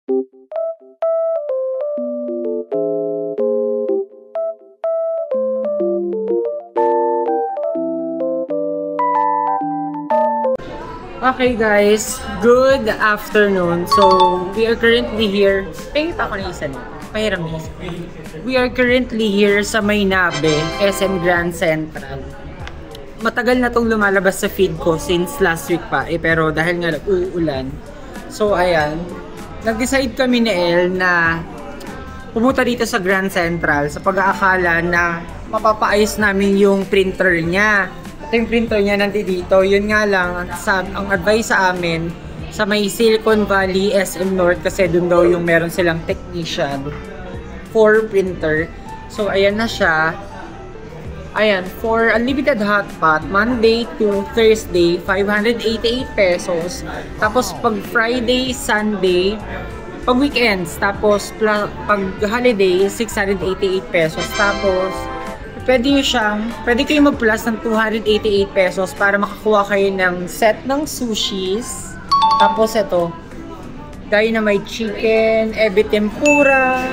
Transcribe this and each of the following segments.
Okay guys, good afternoon. So, we are currently here. Pahit ako na isa na. Pahiram na isa. We are currently here sa Maynabe, SM Grand Central. Matagal na tong lumalabas sa feed ko since last week pa. Pero dahil nga nag-uulan. So, ayan. Nag-decide kami ni El na pumunta dito sa Grand Central sa pag-aakala na mapapaayos namin yung printer niya. Yung printer niya nandito, yun nga lang, ang advice sa amin, sa may Silicon Valley, SM North, kasi dun daw yung meron silang technician for printer. So, ayan na siya. Ayan, for unlimited hotpot, Monday to Thursday, 588 pesos. Tapos, pag Friday, Sunday, pag weekends, tapos pag holiday, 688 pesos. Tapos, pwede kayo mag-plus ng 288 pesos para makakuha kayo ng set ng sushis. Tapos ito, dynamite chicken, ebi tempura,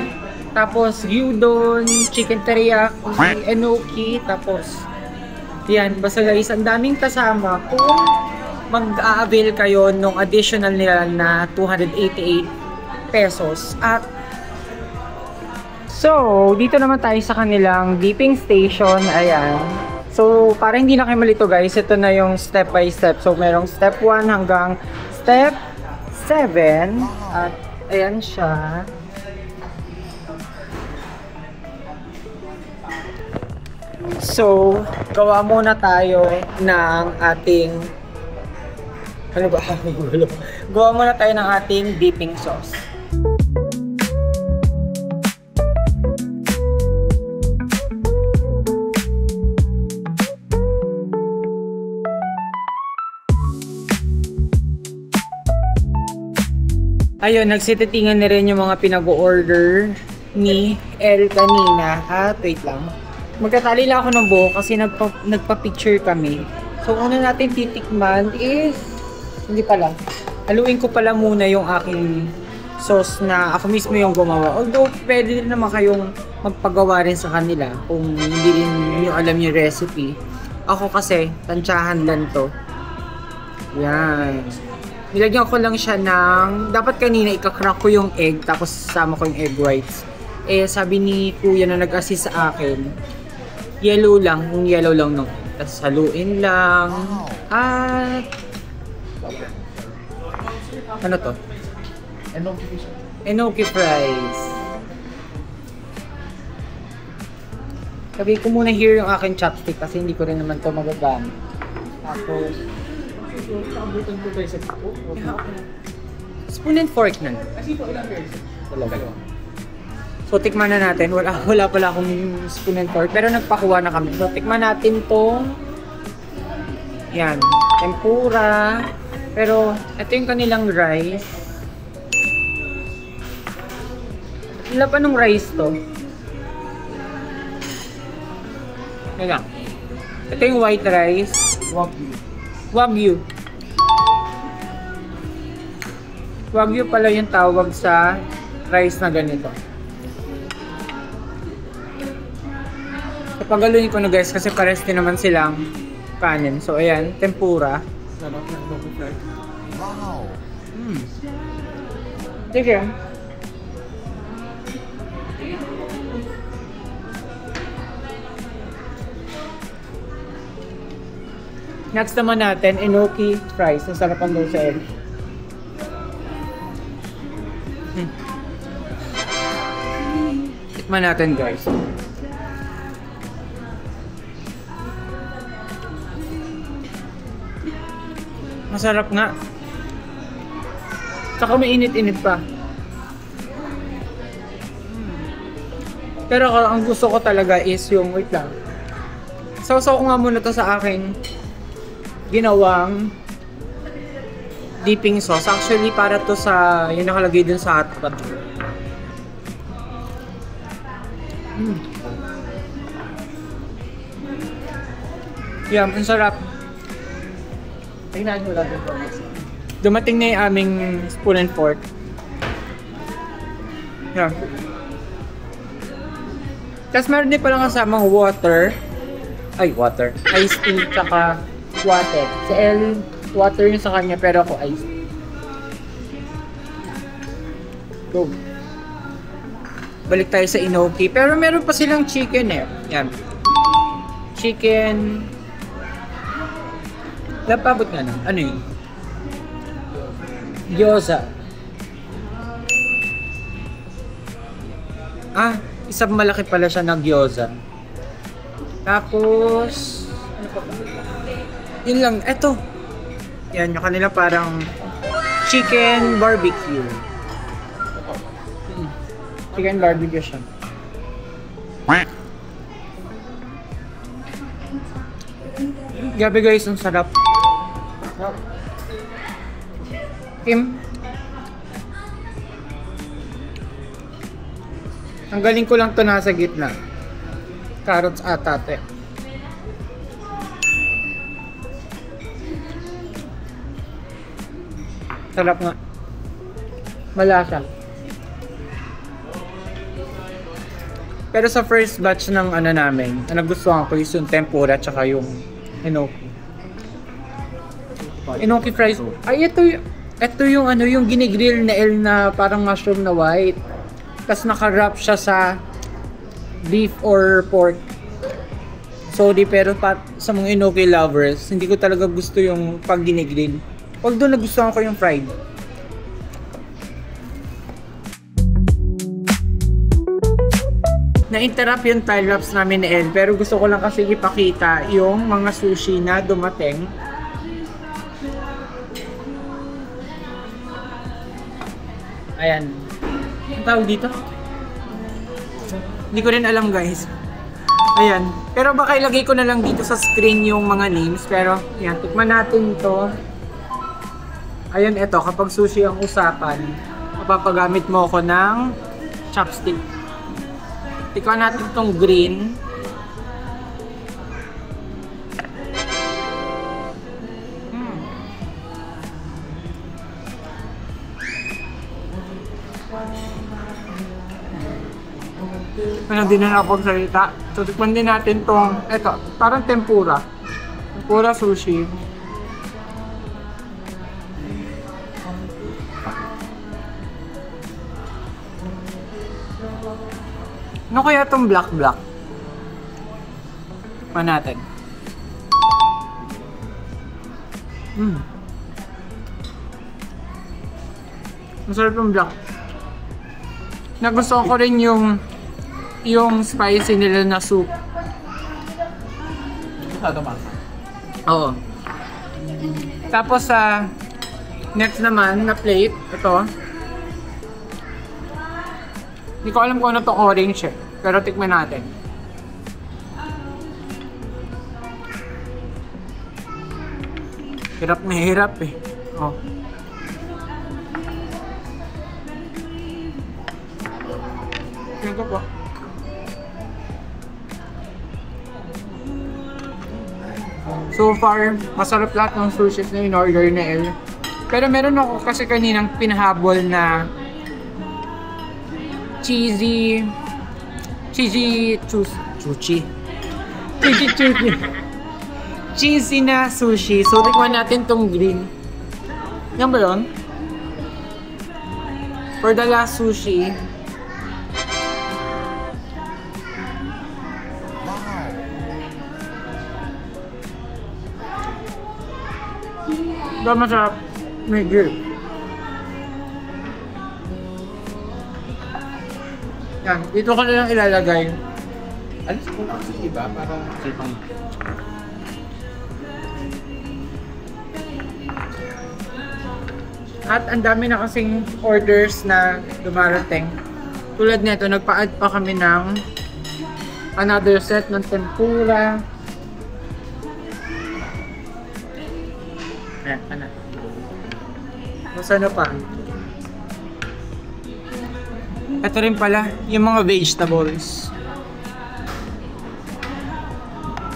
tapos gyudon, chicken teriyaki, enoki, tapos yan, basta guys, ang daming kasama kung mag-a-avail kayo ng additional nila na 288 pesos. At so, dito naman tayo sa kanilang dipping station. Ayan. So, para hindi na kayo malito guys, ito na yung step by step. So, merong step 1 hanggang step 7. At ayan siya. So, gawa muna tayo ng ating gawa muna tayo ng ating dipping sauce. Ayun, nagsititingan na rin yung mga pinag-order ni El kanina. Wait lang. Magtatali lang ako ng buhok kasi nagpa-picture kami. So, ano natin titikman is, hindi pala. Haluin ko pala muna yung aking sauce na ako mismo yung gumawa. Although, pwede din naman kayong magpagawa rin sa kanila kung hindi rin nyo alam yung recipe. Ako kasi, tansyahan lang to. Yan. Nilagyan ko lang siya ng, dapat kanina ikakrack ko yung egg tapos sama ko yung egg whites. Eh sabi ni kuya na nag-assist sa akin, yellow lang, yung yellow lang nung egg. Tapos haluin lang. At ano to? Enoki fries. Sabi ko muna here yung aking chopstick kasi hindi ko rin naman to magagamit. Tapos nakabutan ko tayo sa tipo. Spoon and fork na. So, tikman na natin. Wala pala akong spoon and fork. Pero nagpakuha na kami. So, tikman natin tong yan. Tempura. Pero, ito yung kanilang rice. Wala pa nung rice to. Yan lang. Ito yung white rice. Wagyu. Wagyu pala yung tawag sa rice na ganito. Pagaluin ko na guys kasi pares din naman silang kanin. So ayan, tempura. Wow. Sige. Next naman natin, enoki fries. Ang sarap ang doon sa egg. Tikman natin guys. Masarap nga. Saka may init-init pa. Pero ang gusto ko talaga is yung, wait lang. Sausaw ko nga muna to sa akin ginawang dipping sauce. Actually, para to sa yung nakalagay dun sa hotpot. Yan, ang sarap. Tingnan nyo lang ito. Dumating na yung aming spoon and fork. Yan. Tapos meron din palang kasamang water. Ay, water. Ice tea, tsaka water. Si El, water yung sa kanya, pero ako ice. Go. Balik tayo sa inoki. Pero meron pa silang chicken eh. Yan. Chicken. Napabot nga na. Ano yun? Gyoza. Ah, isang malaki pala siya na gyoza. Tapos, ano pa ba? Yun lang. Eto. Yan, yung kanila parang chicken barbecue. Chicken barbecue siya. Gabi guys, ang sarap. Kim. Ang galing ko lang to nasa gitna. Carrots ata te. Sarap nga. Malasa. Pero sa first batch ng ano namin, ang nagustuhan ko is yung tempura tsaka yung enoki. Enoki fries. Ay, ito yung ano, yung ginigrill na El na parang mushroom na white. Tapos naka-wrap siya sa beef or pork. Sorry, pero sa mga enoki lovers, hindi ko talaga gusto yung pag ginigrill. Pag doon nagustuhan ko yung fried. Na-interrupt yung time-lapse namin ni El, pero gusto ko lang kasi ipakita yung mga sushi na dumating. Ayan. Ang tawag dito? Hindi ko rin alam guys. Ayan. Pero baka ilagay ko na lang dito sa screen yung mga names. Pero, ayan. Tikman natin to. Ayan, eto. Kapag sushi ang usapan, mapapagamit mo ako ng chopstick. Tikman natin itong green. Ano din na ako magsalita. So, tikman din natin itong, eto, parang tempura. Tempura sushi. Ano kaya itong black? Tikman natin. Masarap yung black. Nagustuhan ko rin yung spicy nila na soup. Oo. Tapos sa next naman na plate, ito. Hindi ko alam kung ano itong orange eh. Pero tikman natin. Hirap na hirap eh. Oh. Tingnan ko po. So far, masarap lahat ng sushis na in-order na El. Pero meron ako kasi kaninang pinahabol na cheesy na sushi. So, tikman natin tong green. Yan ba yun? For the last sushi. Ba masarap. May grill. Yan, dito ko na lang ilalagay. Alis ko lang sa iba para sipang. At ang dami na kasing orders na dumarating. Tulad nito, nagpa-add pa kami ng another set ng tempura. Ayan, ano? Mas ano pa? Ito rin pala, yung mga vegetables.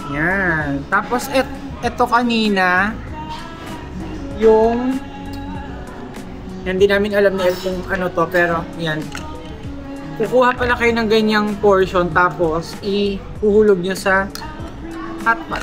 Yan. Tapos, ito kanina, yung hindi namin alam na kung ano to, pero yan. Kukuha pala kayo ng ganyang portion tapos ihuhulog nyo sa hotpot.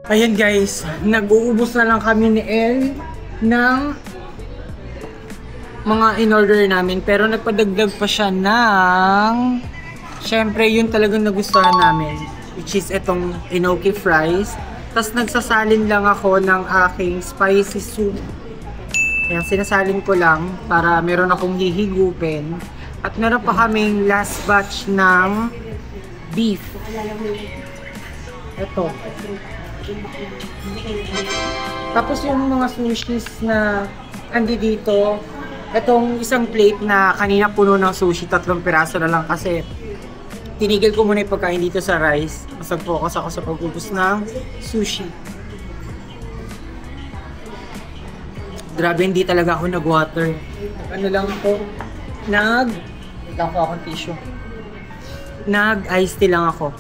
Ayan guys, nag-uubos na lang kami ni El ng mga in-order namin. Pero nagpadagdag pa siya ng, syempre yun talagang nagustuhan namin, which is itong enoki fries. Tapos nagsasalin lang ako ng aking spicy soup. Kaya sinasalin ko lang para meron akong hihigupin. At meron pa kaming last batch ng beef. Ito. Tapos yung mga sushis na andi dito, itong isang plate na kanina puno ng sushi, 3 piraso na lang kasi tinigil ko muna yung pagkain dito sa rice. Mas nag-focus ako sa pag-ubos ng sushi. Grabe, hindi talaga ako nag-water. Ano lang po, wait lang po akong tissue. Nag-iced tea lang ako.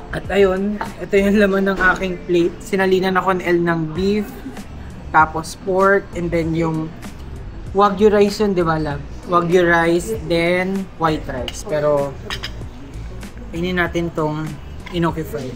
At ayun, ito yung laman ng aking plate. Sinalinan ako ng L ng beef, tapos pork, and then yung wagyu rice yun, di ba love? Wagyu rice, then white rice. Pero, kainin natin tong enoki fries.